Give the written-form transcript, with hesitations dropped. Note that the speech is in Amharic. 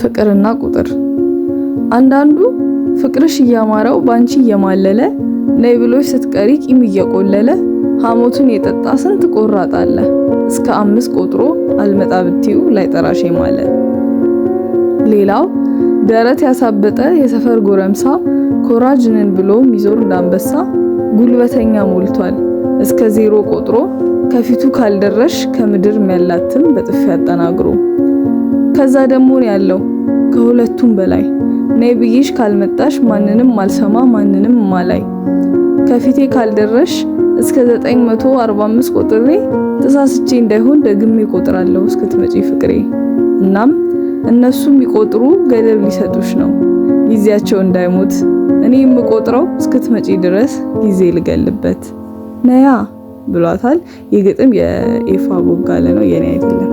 ፍቅርና ቁጥር። አንዳንዱ ፍቅርሽ እያማረው ባንቺ እየማለለ ነይ ብሎሽ ስትቀሪ ቂም እየቆለለ ሐሞቱን የጠጣ ስንት ቆራጥ አለ እስከ 5 ቆጥሮ አልመጣ ብትዩ ላይጠራሽ ማለ። ሌላው ደረት ያሳበጠ የሰፈር ጎረምሳ ኮራጅንን ብሎ ሚዞር እንዳንበሳ ጉልበተኛ ሞልቷል እስከ 0 ቆጥሮ ከፊቱ ካልደረሽ ከምድር የሚያላትም በጥፊ አጠናግሮ። ከዛ ደሞ ያለው ከሁለቱም በላይ ነይ ብዬሽ ካልመጣሽ ማንንም አልሰማ ማንንም ማላይ ከፊቴ ካልደረሽ እስከ 945 ቆጥሬ ተሳስቼ እንዳይሆን ደግሜ ቆጥራለሁ እስክትመጪ ፍቅሬ። እናም እነሱ የሚቆጥሩ ገደብ ሊሰጡሽ ነው ጊዜያቸው እንዳይሞት እኔ የምቆጥረው እስክትመጪ ድረስ ጊዜ ልገልበት ነያ ብሏታል። ይህ ግጥም የኤፋ ቦጋለ ነው የኔ አይደለም።